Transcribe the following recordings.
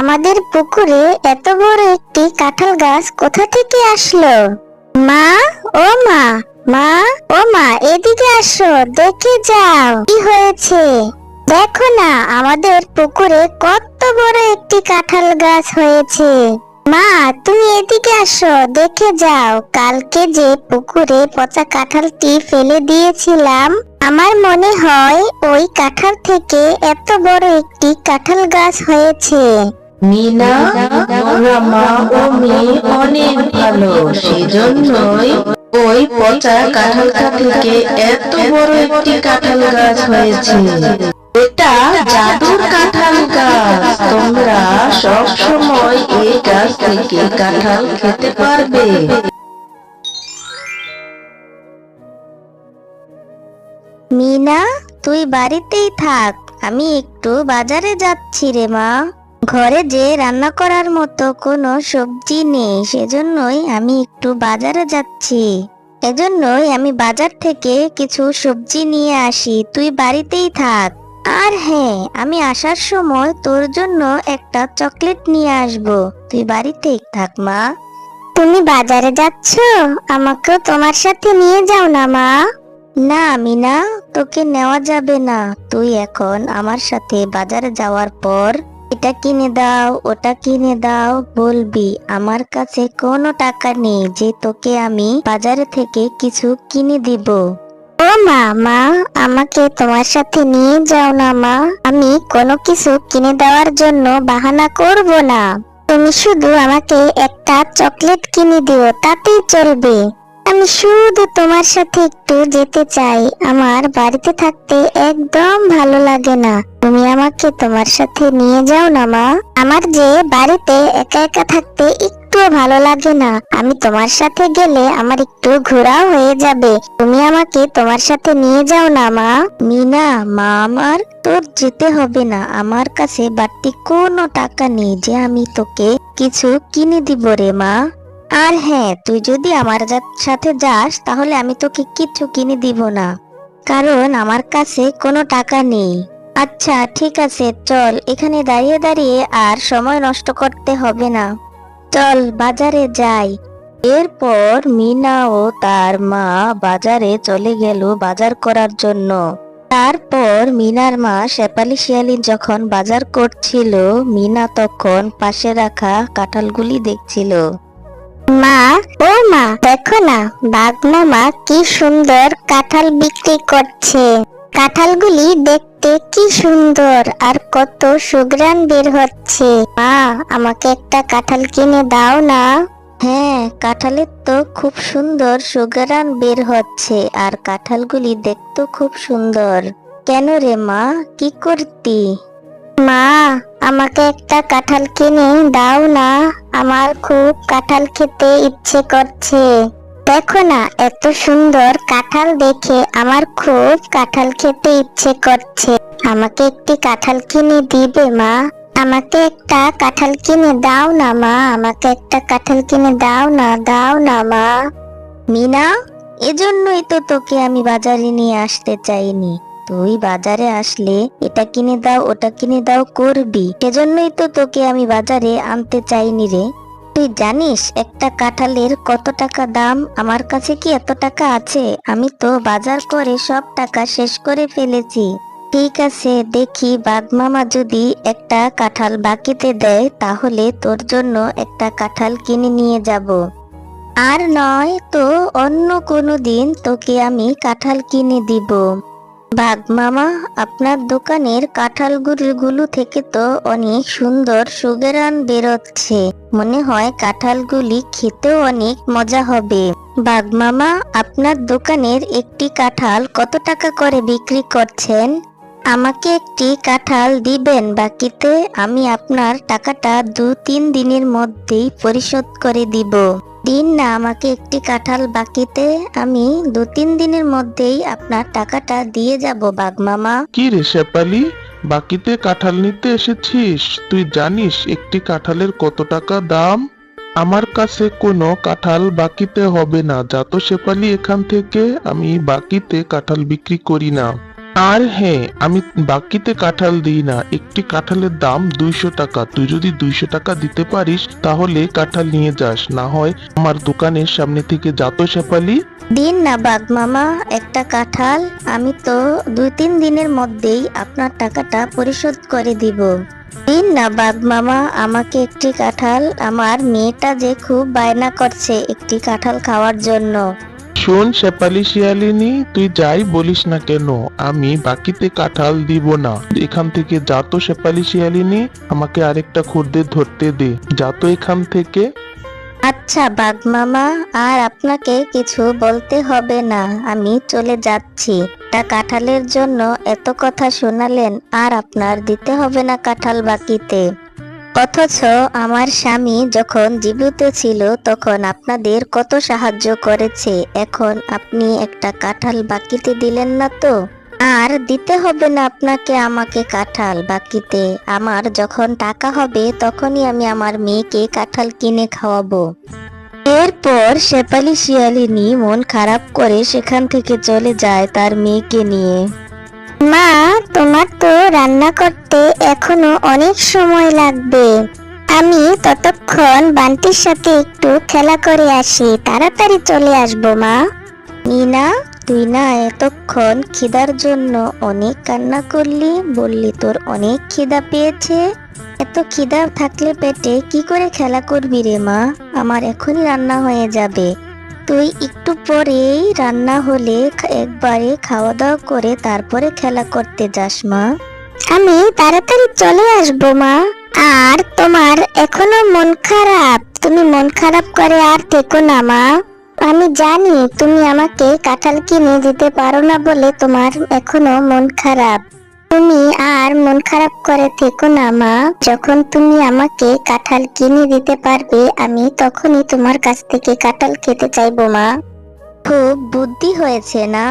আমাদের পুকুরে এত বড় একটি কাঁঠাল গাছ কোথা থেকে আসলো? মা, ও মা, মা, ও মা, এদিকে আসো, দেখে যাও কি হয়েছে। দেখো না, আমাদের পুকুরে কত বড় একটি কাঁঠাল গাছ হয়েছে। মা, তুমি এদিকে আসো, দেখে যাও। কালকে যে পুকুরে পচা কাঁঠালটি ফেলে দিয়েছিলাম, আমার মনে হয় ওই কাঁঠাল থেকে এত বড় একটি কাঁঠাল গাছ হয়েছে। মিনা, তোরা মা ও মেয়ে অনেক ভালো, সেজন্যই ওই পচা কাঁঠালটা থেকে এত বড় একটি কাঁঠাল গাছ হয়েছে। এটা জাদুর কাঁঠাল গাছ, তোমরা সব সময় এই গাছ থেকে কাঁঠাল খেতে পারবে। মিনা, তুই বাড়িতেই থাক, আমি একটু বাজারে যাচ্ছি রে মা। ঘরে যে রান্না করার মতো কোনো সবজি নেই, সেজন্যই আমি একটু বাজারে যাচ্ছি। এজন্যই আমি বাজার থেকে কিছু সবজি নিয়ে আসি, তুই বাড়িতেই থাক। আর হ্যাঁ, আমি আসার সময় তোর জন্য একটা চকলেট নিয়ে আসবো, তুই বাড়িতেই থাক মা। তুমি বাজারে যাচ্ছ? আমাকেও তোমার সাথে নিয়ে যাও না মা। না মিনা, তোকে নেওয়া যাবে না। তুই এখন আমার সাথে বাজারে যাওয়ার পর এটা কিনে দাও, ওটা কিনে দাও বলবি। আমার কাছে কোনো টাকা নেই যে তোকে আমি বাজারে থেকে কিছু কিনে দিব। ও মা, মা, আমাকে তোমার সাথে নিয়ে যাও না মা। আমি কোনো কিছু কিনে দেওয়ার জন্য বাহানা করব না। তুমি শুধু আমাকে একটা চকলেট কিনে দিও, তাতেই চলবে। আমি শুধু তোমার সাথে একটু যেতে চাই, আমার বাড়িতে থাকতে একদম ভালো লাগে না। তুমি আমাকে তোমার সাথে নিয়ে যাও না মা। আমার যে বাড়িতে একা একা থাকতে একটুও ভালো লাগে না। আমি তোমার সাথে গেলে আমার একটু ঘোরাও হয়ে যাবে। তুমি আমাকে তোমার সাথে নিয়ে যাও না মা। মিনা, মা আমার, তোর যেতে হবে না। আমার কাছে বাড়তি কোনো টাকা নেই যে আমি তোকে কিছু কিনে দিব রে মা। আর হ্যাঁ, তুই যদি আমার সাথে যাস তাহলে আমি তোকে কিচ্ছু কিনে দিব না, কারণ আমার কাছে কোনো টাকা নেই। আচ্ছা ঠিক আছে, চল, এখানে দাঁড়িয়ে দাঁড়িয়ে আর সময় নষ্ট করতে হবে না, চল বাজারে যাই। এরপর মিনা ও তার মা বাজারে চলে গেল বাজার করার জন্য। তারপর মিনার মা শেফালি শিয়ালি যখন বাজার করছিল, মিনা তখন পাশে রাখা কাঁঠালগুলি দেখছিল। মা, ও মা, দেখো না, বাঘ মামা কি সুন্দর কাঁঠাল বিক্রি করছে। কাঁঠালগুলি দেখতে কি সুন্দর আর কত সুঘ্রাণ বের হচ্ছে। মা, আমাকে একটা কাঁঠাল কিনে দাও না। হ্যাঁ, কাঁঠালের তো খুব সুন্দর সুঘ্রাণ বের হচ্ছে, আর কাঁঠালগুলি দেখতে খুব সুন্দর। কেন রে মা, কি করতি? মা, আমাকে একটা কাঁঠাল কিনে দাও না, আমার খুব কাঁঠাল খেতে ইচ্ছে করছে। দেখো না, এত সুন্দর কাঁঠাল দেখে আমার খুব কাঁঠাল খেতে ইচ্ছে করছে। আমাকে একটি কাঁঠাল কিনে দিবে মা? আমাকে একটা কাঁঠাল কিনে দাও না মা, আমাকে একটা কাঁঠাল কিনে দাও না, দাও না মা। মিনা, এজন্যই তো তোকে আমি বাজারে নিয়ে আসতে চাইনি। তুই বাজারে আসলে এটা কিনে দাও, ওটা কিনে দাও করবি, সেজন্যই তো তোকে আমি বাজারে আনতে চাইনি রে। তুই জানিস একটা কাঁঠালের কত টাকা দাম? আমার কাছে কি এত টাকা আছে? আমি তো বাজার করে সব টাকা শেষ করে ফেলেছি। ঠিক আছে, দেখি বাঘ মামা যদি একটা কাঁঠাল বাকিতে দেয় তাহলে তোর জন্য একটা কাঁঠাল কিনে নিয়ে যাব। আর নয় তো অন্য কোনো দিন তোকে আমি কাঁঠাল কিনে দিব। বাঘ মামা, আপনার দোকানের কাঁঠালগুলো থেকে তো অনেক সুন্দর সুঘ্রাণ বেরোচ্ছে। মনে হয় কাঁঠালগুলি খেতেও অনেক মজা হবে। বাঘ মামা, আপনার দোকানের একটি কাঁঠাল কত টাকা করে বিক্রি করছেন? আমাকে একটি কাঁঠাল দিবেন বাকিতে? আমি আপনার টাকাটা 2-3 দিনের মধ্যেই পরিশোধ করে দিব। দিন না আমাকে একটি কাঁঠাল বাকিতে, আমি 2-3 দিনের মধ্যেই আপনার টাকাটা দিয়ে যাব বাঘ মামা। কি রে শেফালি, বাকিতে কাঁঠাল নিতে এসেছিস? তুই জানিস একটি কাঁঠালের কত টাকা দাম? আমার কাছে কোনো কাঁঠাল বাকিতে হবে না, যা তো শেফালি এখান থেকে। আমি বাকিতে কাঁঠাল বিক্রি করি না। আর হ্যাঁ, আমি বাকিতে কাঁঠাল দিই না। একটি কাঁঠালের দাম 200 টাকা। তুই যদি 200 টাকা দিতে পারিস তাহলে কাঁঠাল নিয়ে যাস, না হয় আমার দোকানের সামনে থেকে যা তো শেফালি। দিন না বাঘ মামা একটা কাঁঠাল, আমি তো 2-3 দিনের মধ্যেই আপনার টাকাটা পরিশোধ করে দিব। দিন না বাঘ মামা আমাকে একটি কাঁঠাল, আমার মেয়েটা যে খুব বায়না করছে একটি কাঁঠাল খাওয়ার জন্য। শোন শেফালি শিয়ালিনী, তুই যাই বলিস না কেন, আমি বাকিতে কাঁঠাল দিব না। এখান থেকে যা তো শেফালি শিয়ালিনী, আমাকে আরেকটা খদ্দের ধরতে দে, যা তো এখান থেকে। আচ্ছা বাঘ মামা, আর আপনাকে কিছু বলতে হবে না, আমি চলে যাচ্ছি। তা কাঁঠালের জন্য এত কথা শোনালেন, আর আপনার দিতে হবে না কাঁঠাল বাকিতে। অথচ আমার স্বামী যখন জীবিত ছিল তখন আপনাদের কত সাহায্য করেছে, এখন আপনি একটা কাঁঠাল বাকিতে দিলেন না তো? আর দিতে হবে না আপনাকে আমাকে কাঁঠাল বাকিতে। আমার যখন টাকা হবে তখনই আমি আমার মেয়েকে কাঁঠাল কিনে খাওয়াবো। এরপর শেফালি শিয়ালিনী মন খারাপ করে সেখান থেকে চলে যায় তার মেয়েকে নিয়ে। মা, তোমার তো রান্না করতে এখনো অনেক সময় লাগবে। আমি ততক্ষণ বান্টির সাথে একটু খেলা করে আসি, তাড়াতাড়ি চলে আসবো মা। মিনা, তুই না এতক্ষণ খিদার জন্য অনেক কান্না করলি, বললি তোর অনেক খিদা পেয়েছে। এত খিদা থাকলে পেটে কি করে খেলা করবি রে মা? আমার এখনই রান্না হয়ে যাবে। তুই একটু পরেই রান্না হলে একবারে খাওয়া দাওয়া করে তারপরে খেলা করতে যাস মা। আমি তাড়াতাড়ি চলে আসবো মা। আর তোমার এখনো মন খারাপ, তুমি মন খারাপ করে আর থেকো না মা। আমি জানি তুমি আমাকে কাঁঠাল কিনে দিতে পারো না বলে তোমার এখনো মন খারাপ। তুমি আর মন খারাপ করে থেকো না মা, যখন তুমি আমাকে কাঁঠাল কিনে দিতে পারবে আমি তখনই তোমার কাছ থেকে কাঁঠাল খেতে চাইবো মা। খুব বুদ্ধি হয়েছে না,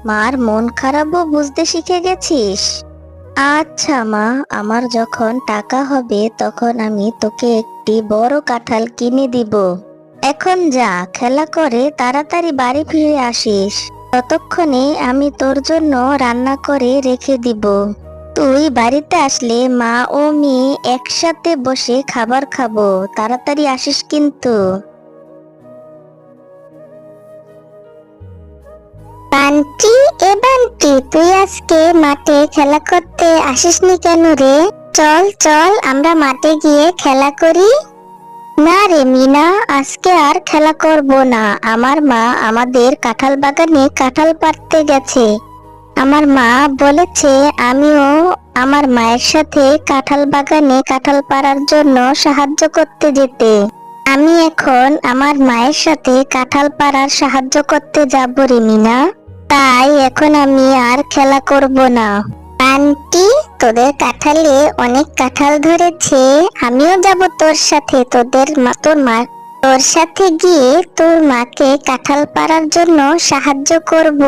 মার মন খারাপও বুঝতে শিখে গেছিস। আচ্ছা মা, আমার যখন টাকা হবে তখন আমি তোকে একটি বড় কাঁঠাল কিনে দিব। এখন যা, খেলা করে তাড়াতাড়ি বাড়ি ফিরে আসিস। ততক্ষণে আমি তোর জন্য রান্না করে রেখে দিব। তুই বাড়িতে আসলে মা ও মেয়ে একসাথে বসে খাবার খাবো, তাড়াতাড়ি আসিস কিন্তু। বান্টি, বান্টি, তুই আজকে মাঠে খেলা করতে আসিসনি কেন রে? চল চল আমরা মাঠে গিয়ে খেলা করি। না রে মিনা, আজকে আর খেলা করব না। আমার মা আমাদের কাঁঠাল বাগানে কাঁঠাল পাড়তে গেছে। আমার মা বলেছে আমিও আমার মায়ের সাথে কাঁঠাল বাগানে কাঁঠাল পাড়ার জন্য সাহায্য করতে যেতে। আমি এখন আমার মায়ের সাথে কাঁঠাল পাড়ার সাহায্য করতে যাব রে মিনা। তাই এখন আমি আর খেলা করব না। আন্টি, তোদের কাঁঠালে অনেক কাঁঠাল ধরেছে, আমিও যাব তোর সাথে। তোর সাথে গিয়ে তোর মাকে কাঁঠাল পাড়ার জন্য সাহায্য করব।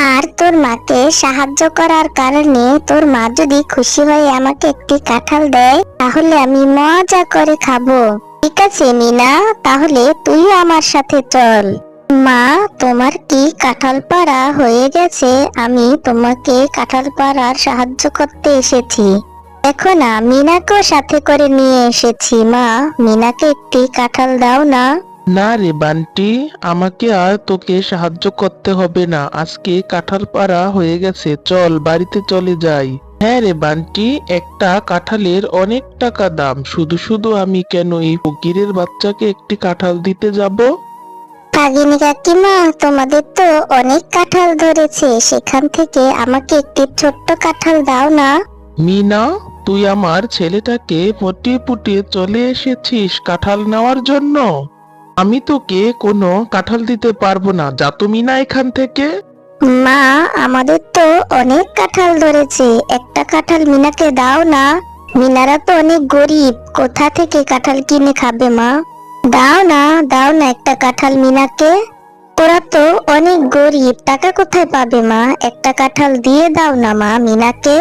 আর তোর মাকে সাহায্য করার কারণে তোর মা যদি খুশি হয়ে আমাকে একটি কাঁঠাল দেয় তাহলে আমি মজা করে খাবো। ঠিক আছে মিনা, তাহলে তুইও আমার সাথে চল। মা, তোমার কি কাঁঠাল পাড়া হয়ে গেছে? আমি তোমাকে কাঁঠাল পাড়ার সাহায্য করতে এসেছি। দেখো না, মিনাকেও সাথে করে নিয়ে এসেছি। মা, মিনাকে একটি কাঁঠাল দাও না। না রে বান্টি, আমাকে আর তোকে সাহায্য করতে হবে না, আজকে কাঁঠাল পাড়া হয়ে গেছে, চল বাড়িতে চলে যাই। হ্যাঁ রে বান্টি, একটা কাঁঠালের অনেক টাকা দাম, শুধু শুধু আমি কেন এই ফকিরের বাচ্চাকে একটি কাঁঠাল দিতে যাব? কাকিনী কাকিমা, তোমাদের তো অনেক কাঁঠাল ধরেছে, সেখান থেকে আমাকে একটি ছোট্ট কাঁঠাল দাও না। মিনা, তুই আমার ছেলেটাকে পটিয়ে পুটিয়ে চলে এসেছিস কাঁঠাল নেওয়ার জন্য? আমি তোকে কোনো কাঁঠাল দিতে পারবো না, যা তো মিনা এখান থেকে। মা, আমাদের তো অনেক কাঁঠাল ধরেছে, একটা কাঁঠাল মিনাকে দাও না। মিনারা তো অনেক গরিব, কোথা থেকে কাঁঠাল কিনে খাবে মা? দাও না, দাও না একটা কাঁঠাল মিনাকে। ওরা তো অনেক গরিব, টাকা কোথায় পাবে মা? একটা কাঁঠাল দিয়ে দাও না মা মিনাকে।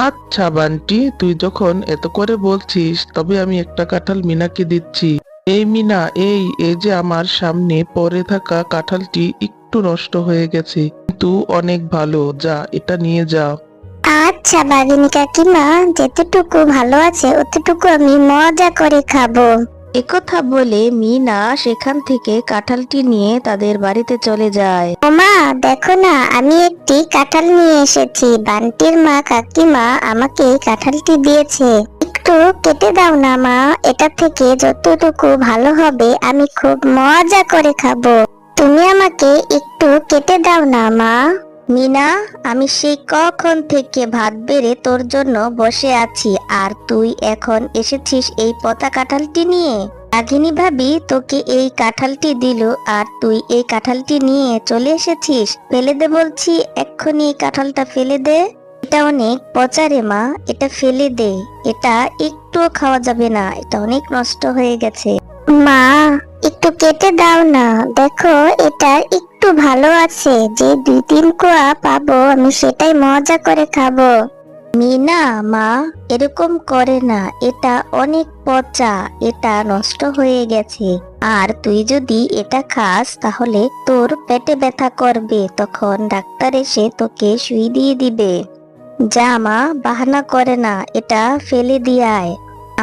আচ্ছা বান্টি, তুই যখন এত করে বলছিস তবে আমি একটা কাঁঠাল মিনাকে দিচ্ছি। এই মিনা, এই এই যে আমার সামনে পড়ে থাকা কাঁঠালটি একটু নষ্ট হয়ে গেছে, কিন্তু অনেক ভালো, যা এটা নিয়ে যা। আচ্ছা বাঘিনী কাকিমা, যেতটুকু ভালো আছে অতটুকু আমি মজা করে খাবো। একথা বলে মিনা সেখান থেকে কাঁঠালটি নিয়ে তাদের বাড়িতে চলে যায়। ওমা, দেখো না, আমি একটি কাঁঠাল নিয়ে এসেছি। বান্টির মা কাকিমা আমাকে এই কাঁঠালটি দিয়েছে। একটু কেটে দাও না মা, এটা থেকে যতটুকু ভালো হবে আমি খুব মজা করে খাবো। তুমি আমাকে একটু কেটে দাও না মা। মিনা, আমি সেই কখন থেকে ভাত বেড়ে তোর জন্য বসে আছি, আর তুই এখন এসেছিস এই পচা কাঁঠালটি নিয়ে। রাগিনী ভাবি তোকে এই কাঁঠালটি দিল, আর তুই এই কাঁঠালটি নিয়ে চলে এসেছিস। ফেলে দে বলছি, এক্ষুনি এই কাঁঠালটা ফেলে দে। এটা অনেক পচা রে মা, এটা ফেলে দে। এটা একটুও খাওয়া যাবে না, এটা অনেক নষ্ট হয়ে গেছে। মা, একটু কেটে দাও না, দেখো এটা একটু ভালো আছে, যে 2-3 কোয়া পাবো আমি সেটাই মজা করে খাবো। মিনা মা, এরকম করে না, এটা অনেক পচা, এটা নষ্ট হয়ে গেছে। আর তুই যদি এটা খাস তাহলে তোর পেটে ব্যথা করবে, তখন ডাক্তার এসে তোকে সুই দিয়ে দিবে। যা মা, বাহানা করে না, এটা ফেলে দিয়ে আয়।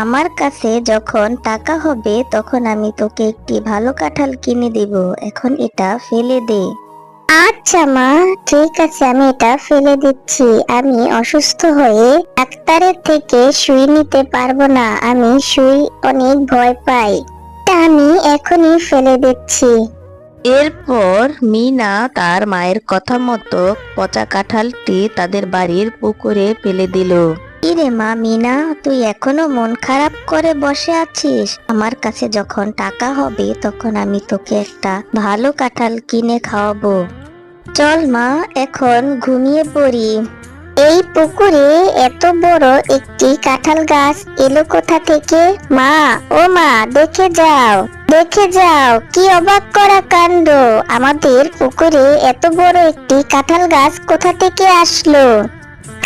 আমার কাছে যখন টাকা হবে তখন আমি তোকে একটি ভালো কাঁঠাল কিনে দিব, এখন এটা ফেলে দে। আচ্ছা মা, ঠিক আছে, আমি এটা ফেলে দিচ্ছি। আমি অসুস্থ হয়ে ডাক্তারের থেকে সুই নিতে পারবো না, আমি সুই অনেক ভয় পাই। তা আমি এখনই ফেলে দিচ্ছি। এরপর মিনা তার মায়ের কথা মতো পচা কাঁঠালটি তাদের বাড়ির পুকুরে ফেলে দিল। ইরে মা মিনা, তুই এখনো মন খারাপ করে বসে আছিস? আমার কাছে যখন টাকা হবে তখন আমি তোকে একটা ভালো কাঁঠাল কিনে খাওয়াবো। চল মা, এখন ঘুমিয়ে পড়ি। এই পুকুরে এত বড় একটি কাঁঠাল গাছ এলো কোথা থেকে? মা, ও মা, দেখে যাও, দেখে যাও, কি অবাক করা কাণ্ড! আমাদের পুকুরে এত বড় একটি কাঁঠাল গাছ কোথা থেকে আসলো?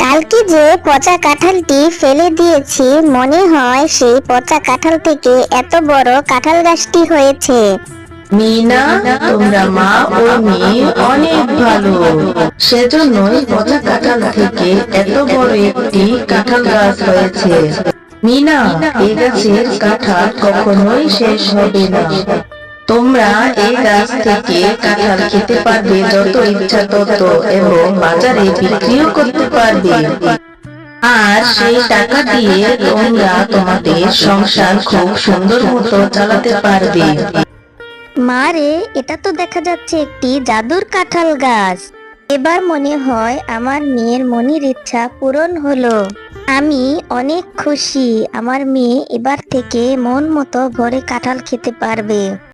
কালকে যে পচা কাঁঠালটি ফেলে দিয়েছি, মনে হয় সেই পচা কাঁঠাল থেকে এত বড় কাঁঠাল গাছটি হয়েছে। মিনা, তোমরা মা ও মেয়ে অনেক ভালো, সেজন্যই পচা কাঁঠাল থেকে এত বড় একটি কাঁঠাল গাছ হয়েছে। মিনা, এই গাছের কাঁঠাল কখনোই শেষ হবে না। তোমরা এই গাছ থেকে কাঁঠাল খেতে পারবে যত ইচ্ছা তত, এবং বাজারে বিক্রিও করতে পারবে। আর সেই টাকা দিয়ে তোমরা তোমাদের সংসার খুব সুন্দর মতো চালাতে পারবে। মা রে, এটা তো দেখা যাচ্ছে একটি জাদুর কাঁঠাল গাছ। এবার মনে হয় আমার মেয়ের মনের ইচ্ছা পূরণ হলো। আমি অনেক খুশি, আমার মেয়ে এবার থেকে মন মতো ভরে কাঁঠাল খেতে পারবে।